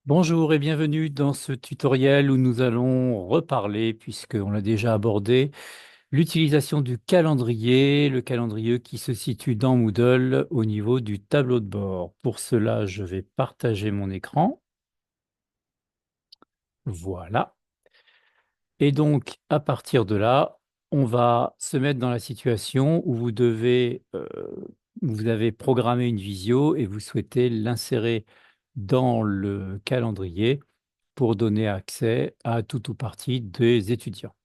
Bonjour et bienvenue dans ce tutoriel où nous allons reparler, puisqu'on l'a déjà abordé, l'utilisation du calendrier, le calendrier qui se situe dans Moodle au niveau du tableau de bord. Pour cela, je vais partager mon écran. Voilà. Et donc, à partir de là, on va se mettre dans la situation où vous avez programmé une visio et vous souhaitez l'insérer dans le calendrier pour donner accès à tout ou partie des étudiants.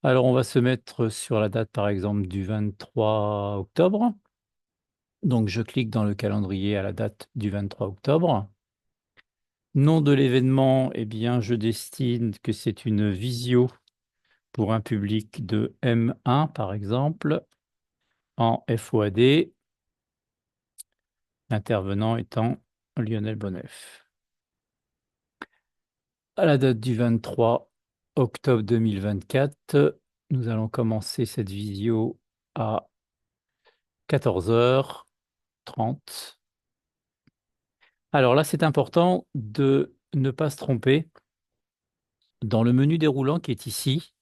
Alors, on va se mettre sur la date, par exemple, du 23 octobre. Donc, je clique dans le calendrier à la date du 23 octobre. Nom de l'événement, eh bien, je destine que c'est une visio pour un public de M1, par exemple, en FOAD, l'intervenant étant Lionel Bonnef. À la date du 23 octobre 2024, nous allons commencer cette visio à 14h30. Alors là, c'est important de ne pas se tromper. Dans le menu déroulant qui est ici,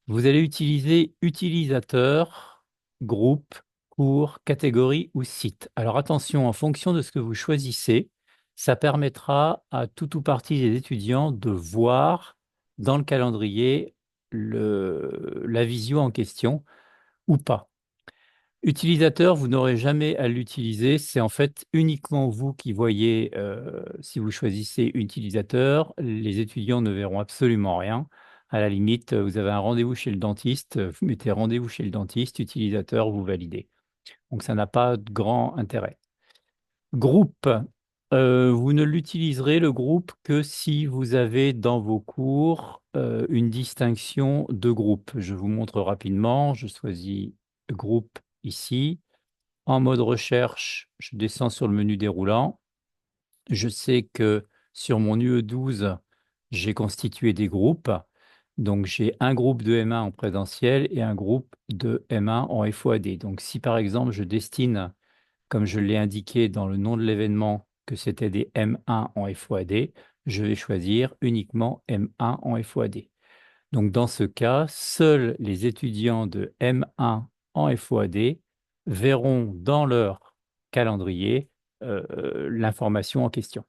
vous allez utiliser utilisateur, groupe, cours, catégorie ou site. Alors attention, en fonction de ce que vous choisissez, ça permettra à tout ou partie des étudiants de voir dans le calendrier la visio en question ou pas. Utilisateur, vous n'aurez jamais à l'utiliser. C'est en fait uniquement vous qui voyez, si vous choisissez utilisateur, les étudiants ne verront absolument rien. À la limite, vous avez un rendez-vous chez le dentiste, vous mettez rendez-vous chez le dentiste, utilisateur, vous validez. Donc ça n'a pas de grand intérêt. Groupe, vous ne l'utiliserez le groupe que si vous avez dans vos cours une distinction de groupe. Je vous montre rapidement. Je choisis groupe ici. En mode recherche, je descends sur le menu déroulant. Je sais que sur mon UE12, j'ai constitué des groupes. Donc, j'ai un groupe de M1 en présentiel et un groupe de M1 en FOAD. Donc, si par exemple, je destine, comme je l'ai indiqué dans le nom de l'événement, que c'était des M1 en FOAD, je vais choisir uniquement M1 en FOAD. Donc, dans ce cas, seuls les étudiants de M1 en FOAD verront dans leur calendrier l'information en question.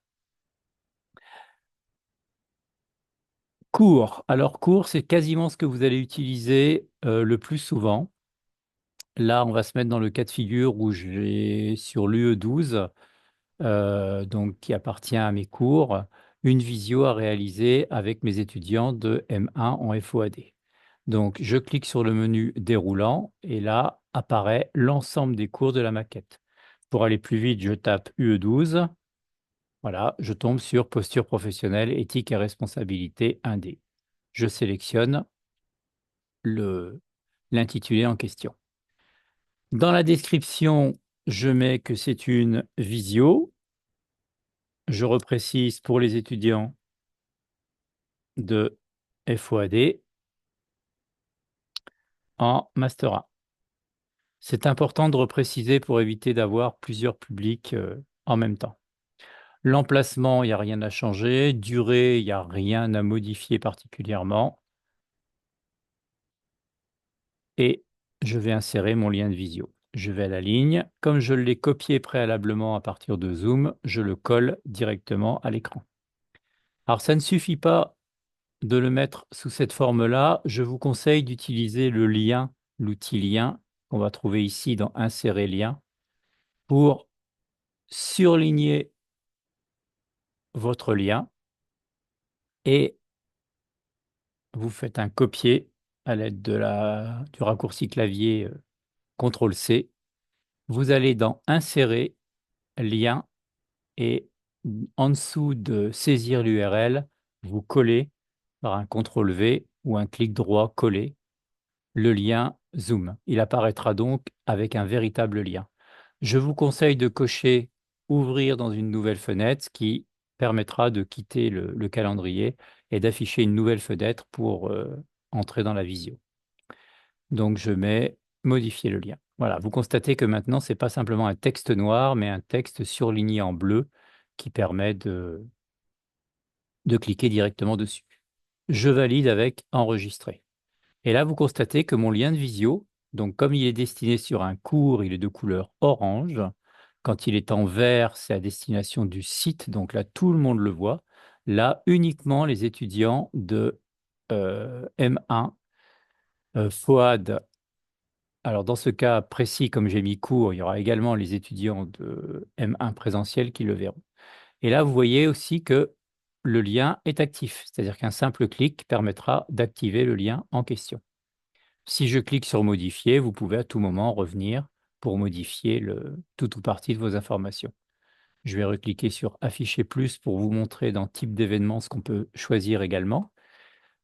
Cours. Alors, cours, c'est quasiment ce que vous allez utiliser le plus souvent. Là, on va se mettre dans le cas de figure où j'ai sur l'UE12, donc qui appartient à mes cours, une visio à réaliser avec mes étudiants de M1 en FOAD. Donc, je clique sur le menu déroulant et là apparaît l'ensemble des cours de la maquette. Pour aller plus vite, je tape UE12. Voilà, je tombe sur posture professionnelle, éthique et responsabilité 1D. Je sélectionne l'intitulé en question. Dans la description, je mets que c'est une visio. Je reprécise pour les étudiants de FOAD en Master 1. C'est important de repréciser pour éviter d'avoir plusieurs publics en même temps. L'emplacement, il n'y a rien à changer. Durée, il n'y a rien à modifier particulièrement. Et je vais insérer mon lien de visio. Je vais à la ligne. Comme je l'ai copié préalablement à partir de Zoom, je le colle directement à l'écran. Alors, ça ne suffit pas de le mettre sous cette forme-là. Je vous conseille d'utiliser le lien, l'outil lien qu'on va trouver ici dans Insérer lien pour surligner votre lien et vous faites un copier à l'aide du raccourci clavier CTRL-C. Vous allez dans Insérer, lien et en dessous de saisir l'URL, vous collez par un CTRL-V ou un clic droit coller le lien Zoom. Il apparaîtra donc avec un véritable lien. Je vous conseille de cocher Ouvrir dans une nouvelle fenêtre, ce qui permettra de quitter le calendrier et d'afficher une nouvelle fenêtre pour entrer dans la visio. Donc je mets Modifier le lien. Voilà, vous constatez que maintenant, ce n'est pas simplement un texte noir, mais un texte surligné en bleu qui permet de cliquer directement dessus. Je valide avec enregistrer. Et là, vous constatez que mon lien de visio, donc comme il est destiné sur un cours, il est de couleur orange. Quand il est en vert, c'est à destination du site, donc là, tout le monde le voit. Là, uniquement les étudiants de M1, Fouad. Alors, dans ce cas précis, comme j'ai mis cours, il y aura également les étudiants de M1 présentiel qui le verront. Et là, vous voyez aussi que le lien est actif, c'est-à-dire qu'un simple clic permettra d'activer le lien en question. Si je clique sur modifier, vous pouvez à tout moment revenir pour modifier tout ou partie de vos informations. Je vais recliquer sur afficher plus pour vous montrer dans type d'événement ce qu'on peut choisir également.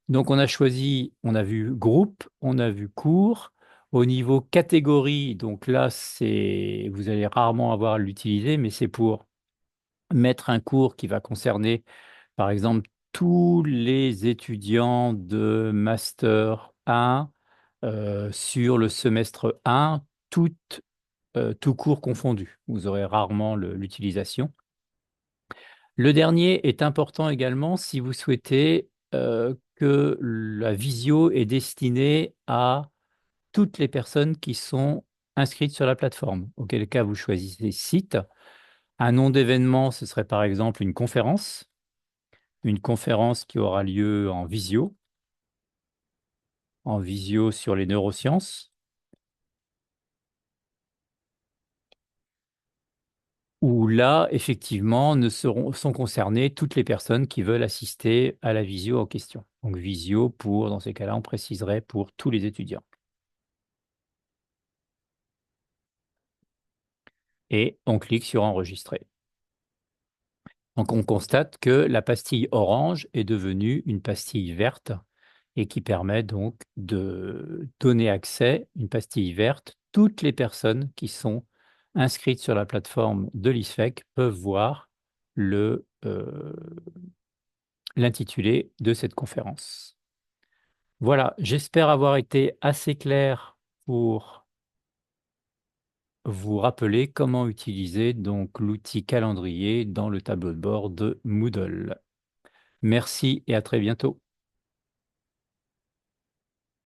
Donc on a choisi, on a vu groupe, on a vu cours. Au niveau catégorie, donc là, vous allez rarement avoir à l'utiliser, mais c'est pour mettre un cours qui va concerner, par exemple, tous les étudiants de Master 1 sur le semestre 1, tout cours confondu. Vous aurez rarement l'utilisation. Le dernier est important également si vous souhaitez que la visio est destinée à toutes les personnes qui sont inscrites sur la plateforme, auquel cas vous choisissez site. Un nom d'événement, ce serait par exemple une conférence qui aura lieu en visio sur les neurosciences, où là, effectivement, sont concernées toutes les personnes qui veulent assister à la visio en question. Donc visio pour, dans ces cas-là, on préciserait pour tous les étudiants. Et on clique sur enregistrer. Donc on constate que la pastille orange est devenue une pastille verte et qui permet donc de donner accès, une pastille verte, toutes les personnes qui sont inscrites sur la plateforme de l'ISFEC peuvent voir l'intitulé de cette conférence. Voilà, j'espère avoir été assez clair pour vous rappeler comment utiliser donc l'outil calendrier dans le tableau de bord de Moodle. Merci et à très bientôt.